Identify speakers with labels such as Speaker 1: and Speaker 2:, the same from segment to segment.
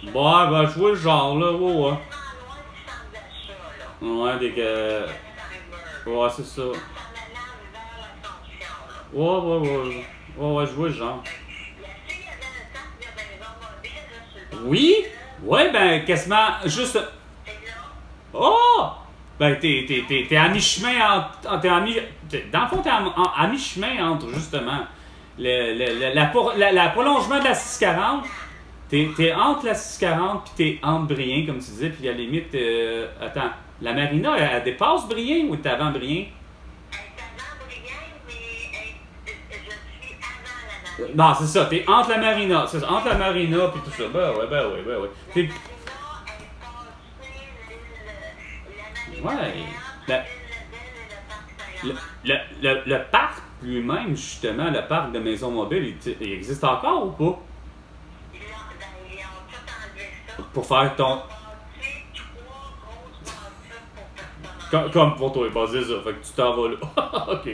Speaker 1: Ouais, ben, je vois le genre, là. Ouais, ouais. Ouais, des que. Ouais, c'est ça. Ouais, ouais, ouais. Ouais, ouais, je vois le genre. Oui? Ouais, ben, quasiment, juste. Oh! Ben, t'es à mi-chemin entre. Dans le fond, à mi-chemin entre, justement, la prolongement de la 640. T'es entre la 640 puis t'es entre Brien, comme tu disais, puis à la limite. Attends, la Marina, elle dépasse Brien ou t'es avant Brien? Non, c'est ça, t'es entre la Marina. C'est ça, entre la Marina puis tout ça. Ben ouais. Ouais. La- le parc lui-même, justement, le parc de Maison Mobile, il existe encore ou pas? Pour faire ton. Comme pour toi, bah c'est ça. Fait que tu t'en vas là. Ok.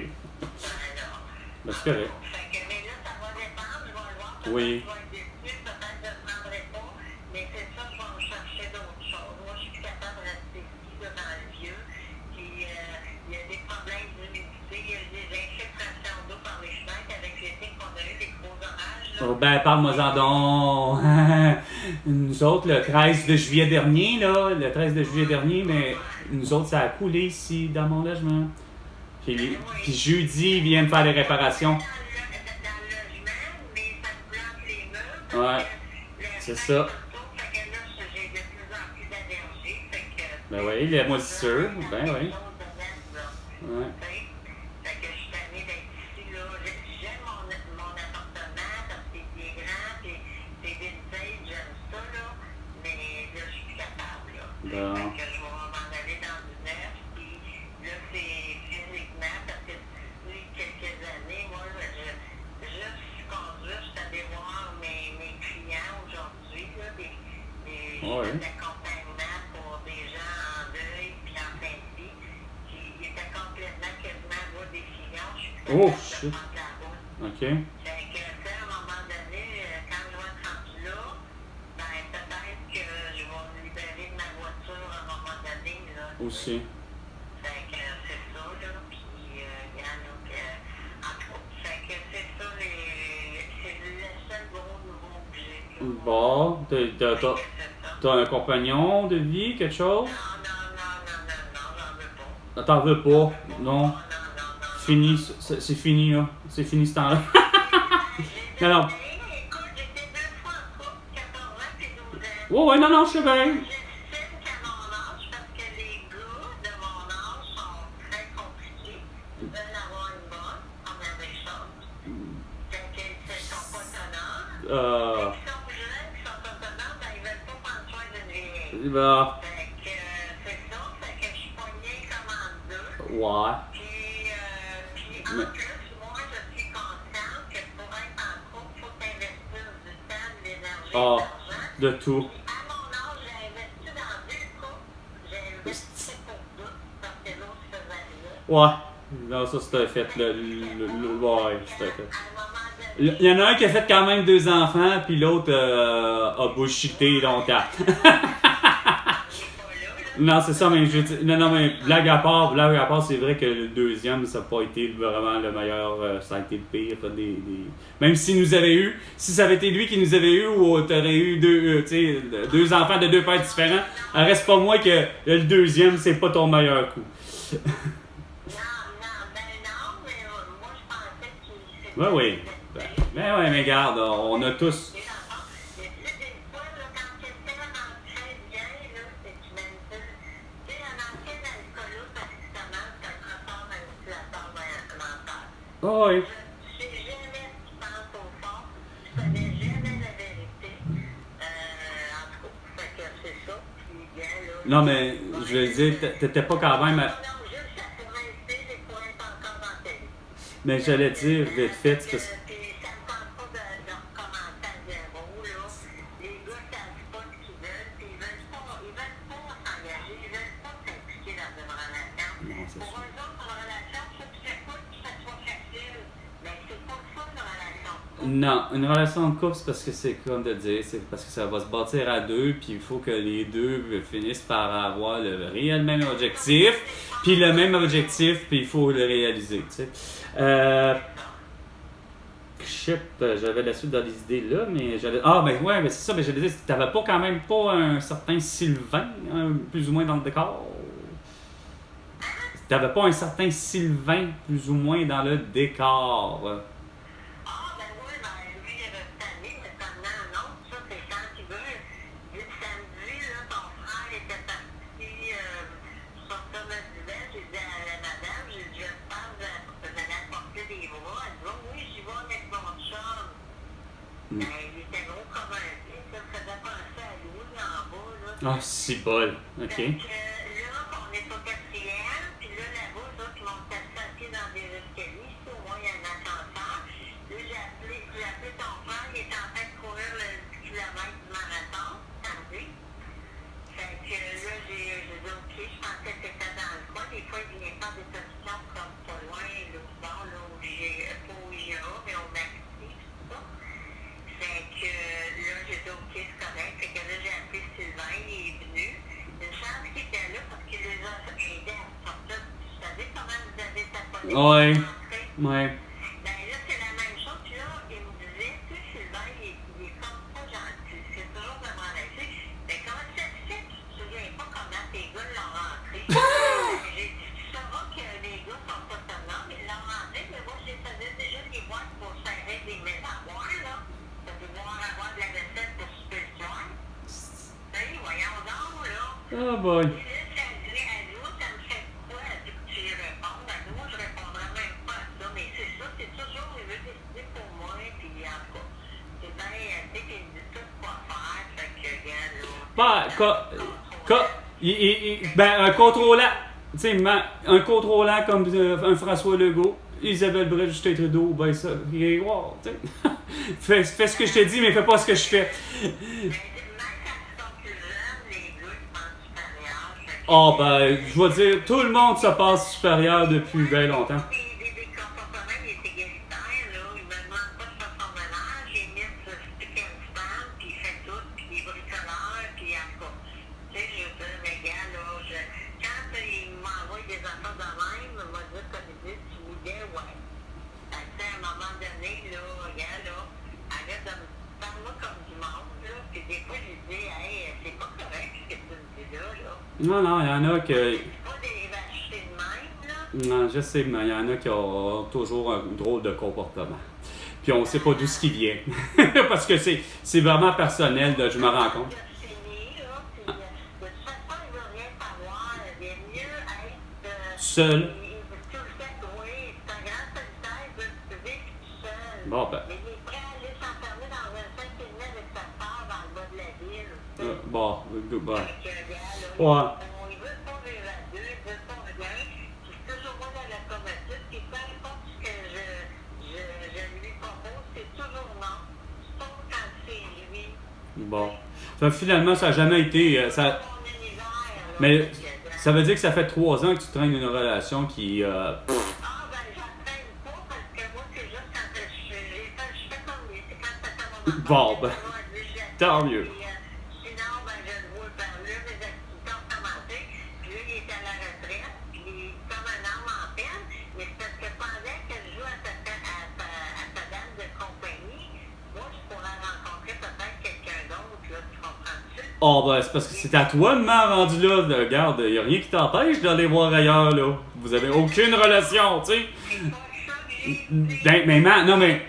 Speaker 1: Ben, c'est correct. Oui. Oh, ben, parle-moi-en donc. Nous autres, le 13 de juillet dernier, là, le 13 de juillet dernier, mais nous autres, ça a coulé ici, dans mon logement. Puis jeudi, ils viennent faire les réparations. Ouais, c'est ça. Ben oui, les moisissures. Ben oui. Ouais. Bon. Ouais. Oh, shit. OK. Aussi. Bon, t'as un compagnon de vie, quelque chose? T'en veux pas? Non. Fini, c'est fini, là. C'est fini ce temps-là. Non, non. Ouais, non, je sais bien. Bah, ouais. Mais, de tout. Ouais. Non, ça c'était fait. Ouais, c'était fait. Il y en a un qui a fait quand même 2 enfants, puis l'autre a bullshité longtemps. Non, c'est ça, mais non, mais blague à part, c'est vrai que le deuxième, ça n'a pas été vraiment le meilleur, ça a été le pire. Même s'il nous avait eu, si ça avait été lui qui nous avait eu, ou t'aurais eu deux enfants de 2 pères différents, reste pas moi que le deuxième, c'est pas ton meilleur coup. Ben oui. Ben ouais, mais regarde, on a tous. Oh, oui. Non, mais je veux dire, t'étais pas quand même. Mais j'allais dire, vite fait, c'est parce que. Non, c'est sûr. Non, une relation de couple, c'est parce que c'est comme de dire, c'est parce que ça va se bâtir à deux, puis il faut que les deux finissent par avoir le réel même objectif, puis le même objectif, puis il faut le réaliser, tu sais. Shit, j'avais la suite dans les idées là, mais j'avais. Ah, ben ouais, mais c'est ça, mais j'allais dire, t'avais pas quand même pas un certain Sylvain, hein, plus ou moins dans le décor. T'avais pas un certain Sylvain, plus ou moins dans le décor.
Speaker 2: Ah, ben oui, ben lui, il avait cette année, mais maintenant, non. Ça, c'est quand tu veux. Le samedi, là, ton frère était parti sortir le divan. J'ai dit à la madame, j'ai dit, je pense que j'allais apporter des bras. Elle dit, oh, oui, j'y vais avec mon chum. Ben, il était gros comme un pied. Ça me faisait penser à Louis en bas, là.
Speaker 1: Ah, c'est bol. Ok.
Speaker 2: Fait que là, on est au quatrième, puis là-bas, eux autres, ils m'ont passé à pied dans des escaliers. Ici, au moins, il y a un ascenseur. Là, j'ai appelé ton frère, il est en train de courir le 10 km du marathon, samedi. Fait que là, j'ai dit, OK, je pensais que c'était dans le coin. Des fois, il vient faire des solutions comme pas loin, l'autre bord, là, où j'ai, pas au IGA, mais au Maxi, tout ça. Fait que là, j'ai dit, OK, c'est correct. Fait que là, j'ai appelé Sylvain, il est venu. Une chance qu'il était là parce qu'il les a aidés à sortir. Vous savez comment vous avez taponné
Speaker 1: Ouais.
Speaker 2: pour rentrer?
Speaker 1: Ouais.
Speaker 2: Ben là, c'est la même chose. Puis là, il me disait, tu sais, Sylvain, il est comme pas gentil. C'est toujours demandé. Mais comment ça se fait que tu te souviens pas comment tes gars l'ont rentré? J'ai dit, tu sauras que les gars sont autonomes, ils l'ont rentré, mais moi, je les faisais déjà les boîtes pour serrer des mémoires, là. De devoir avoir de la vaisselle pour souper le soir. Hey, voyons donc, là.
Speaker 1: Oh boy.
Speaker 2: Et là, ça dit, à nous, ça me fait quoi? Elle dit que tu y réponds. Ben, moi, je répondrais même pas à ça. Mais c'est ça, c'est toujours, il veut décider pour moi. Puis, en tout cas, c'est bien, tu sais, qu'il me dit tout quoi faire. Fait que, regarde, là.
Speaker 1: Ben, un contrôlant. Tu sais, un contrôlant comme un François Legault, Isabelle Brett, Justin Trudeau, ben ça, wow, tu sais. fais ce que je te dis, mais fais pas ce que je fais.
Speaker 2: Mais même quand ils sont plus jeunes, les gars, ils pensent supérieurs. Fait que,
Speaker 1: Ah, ben, je vais dire, tout le monde se passe supérieur depuis bien longtemps.
Speaker 2: des comportements, il est égalitaire, là. Il me demande pas de faire son ménage. Il met ce stick and span, puis il fait tout, puis il est bricoleur, puis en tout cas. Tu sais, je veux dire, mais gars, là, quand il m'envoie des affaires de même, il m'a dit, comme il dit, tu voulais, ouais. Fait que, tu sais, à un moment donné, là, regarde, là, arrête de me parler comme du monde, là. Puis des fois, je dis, hey, c'est pas correct ce que tu me dis là.
Speaker 1: Non, non, il y en a que.
Speaker 2: C'est pas des vaches de même, là.
Speaker 1: Non, je sais, mais il y en a qui ont toujours un drôle de comportement. Puis on sait pas d'où ce qui vient. Parce que c'est vraiment personnel, je me rends compte. Seul. Bon, ben.
Speaker 2: Mais il est prêt à aller s'enfermer dans un 5 km avec sa sœur dans le bas de la ville.
Speaker 1: Bon, ben.
Speaker 2: Fait que, regarde, là,
Speaker 1: Ouais.
Speaker 2: il veut pas vivre à deux, il veut pas rien. Puis c'est toujours moi dans la locomotive, puis peu importe ce que je lui propose, c'est toujours non. Sauf quand c'est lui.
Speaker 1: Bon. Fait que finalement, ça n'a jamais été. Ça...
Speaker 2: Mon univers, là.
Speaker 1: Mais
Speaker 2: Fait que,
Speaker 1: ça veut dire que ça fait 3 ans que tu traînes une relation qui.
Speaker 2: ah, ben, j'entraîne pas parce que moi, c'est juste quand je fais comme lui. C'est quand ça fait mon enfant.
Speaker 1: Bon, ben. Tant mieux.
Speaker 2: Sinon, ben, je le vois par là, mes activités ont commencé. Puis là, il est à la retraite. Puis il est comme un homme en peine. Mais c'est parce que pendant qu'elle joue à sa dame de compagnie, moi, je pourrais rencontrer peut-être quelqu'un d'autre, là, tu comprends-tu?
Speaker 1: Oh, ben, c'est parce que c'est à toi de m'en rendu là. Regarde, il n'y a rien qui t'empêche d'aller voir ailleurs, là. Vous avez aucune relation, tu sais.
Speaker 2: C'est pas ça que j'ai dit.
Speaker 1: Ben, mais man, non, mais.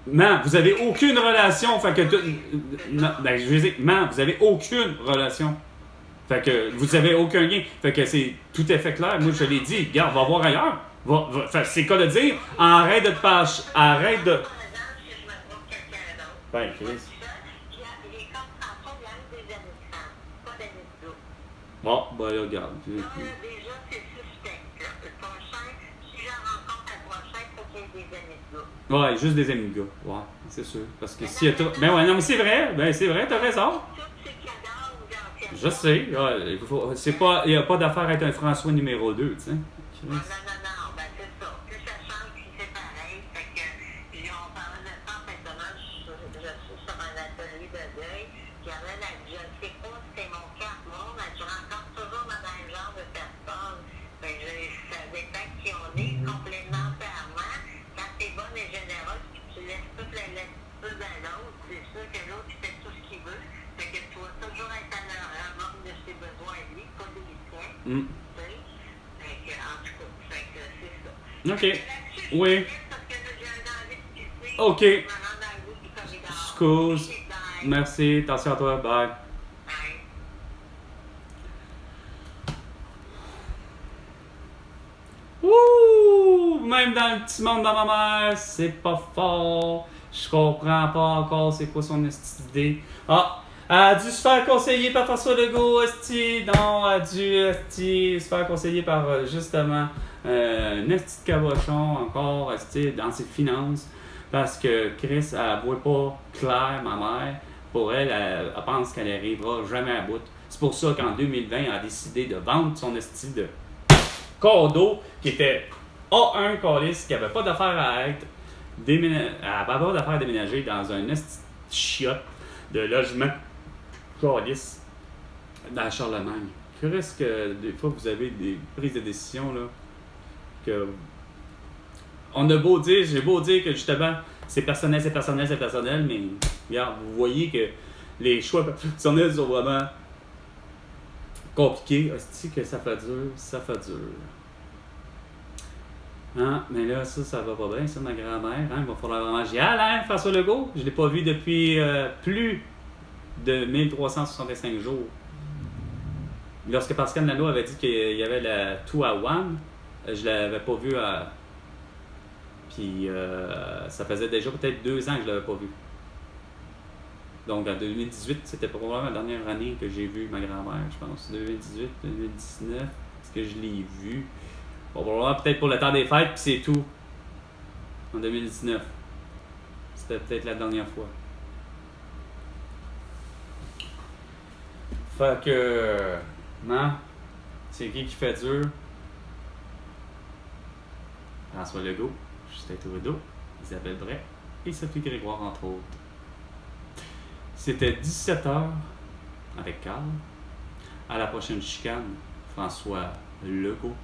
Speaker 1: Man, vous avez aucune relation. Fait que. Non, ben, je veux dire, man, vous avez aucune relation. Fait que vous avez aucun lien. Fait que c'est tout à fait clair. Moi, je l'ai dit, regarde, va voir ailleurs. Fait, c'est quoi de dire? Arrête de te passer. Arrête de.
Speaker 2: Par exemple, si je me trouve quelqu'un d'autre.
Speaker 1: Ben, Chris.
Speaker 2: Il est comme François, il aime des amis de femme, pas d'amis de gars.
Speaker 1: Bon, ben, là, regarde.
Speaker 2: Là, déjà, c'est suspect. Là. Le prochain, si j'en rencontre un prochain, il faut qu'il y ait des amis de gars.
Speaker 1: Ouais, juste des amis de gars. Ouais, c'est sûr. Parce que s'il y a trop. Ben, ouais, non, mais c'est vrai. Ben, c'est vrai, t'as raison.
Speaker 2: Tous ces cadavres d'anciens.
Speaker 1: Je sais. Ouais, il n'y a pas d'affaire à être un François numéro 2, tu sais.
Speaker 2: Non, ben c'est ça. Plus ça change, plus c'est pareil. Fait que, puis on parlait de ça en fin de semaine plus dans l'autre, c'est sûr que l'autre, il fait tout ce qu'il veut. Fait que tu vas toujours être à la manque de ses besoins, lui, pas des tiens.
Speaker 1: Mm.
Speaker 2: Tu sais? Fait que, en tout cas, fait que c'est ça.
Speaker 1: OK.
Speaker 2: Fait que là-dessus, je
Speaker 1: Oui.
Speaker 2: te laisse parce que là, j'ai un envie de pisser.
Speaker 1: OK.
Speaker 2: Je me rends dans le bout du corridor.
Speaker 1: Excuse.
Speaker 2: Ok, bye.
Speaker 1: Merci. Attention à toi. Bye.
Speaker 2: Bye.
Speaker 1: Ouh! Même dans le petit monde de ma mère, c'est pas fort. Je comprends pas encore c'est quoi son idée. Ah! Elle a dû se faire conseiller par François Legault, esti. Non, elle a dû, esti, se faire conseiller par, justement, un esti de cabochon, encore, esti, dans ses finances. Parce que Chris, elle voit pas clair, ma mère. Pour elle, elle pense qu'elle n'arrivera jamais à bout. C'est pour ça qu'en 2020, elle a décidé de vendre son esti de condo qui était A1 calice, qui avait pas d'affaire à être elle avait pas d'affaire à déménager dans un esti de chiotte de logement calice dans Charlemagne. Curieux que des fois vous avez des prises de décision là que on a beau dire, j'ai beau dire que justement c'est personnel, mais regarde, vous voyez que les choix personnels sont vraiment compliqués. Hostie que ça fait dur. Hein? Mais là, ça va pas bien, ça, ma grand-mère. Hein? Il va falloir vraiment... J'y allais, hein, François Legault. Je l'ai pas vu depuis plus de 1365 jours. Lorsque Pascal Lano avait dit qu'il y avait la Two à One, je l'avais pas vu à... Puis ça faisait déjà peut-être 2 ans que je l'avais pas vu. Donc en 2018, c'était probablement la dernière année que j'ai vu ma grand-mère, je pense. 2018, 2019, est-ce que je l'ai vu? Bon, probablement peut-être pour le temps des fêtes, puis c'est tout. En 2019. C'était peut-être la dernière fois. Fait que... Non? C'est qui fait dur? François Legault, Justin Trudeau, Isabelle Bray et Sophie Grégoire, entre autres. C'était 17h avec Carl. À la prochaine chicane, François Legault.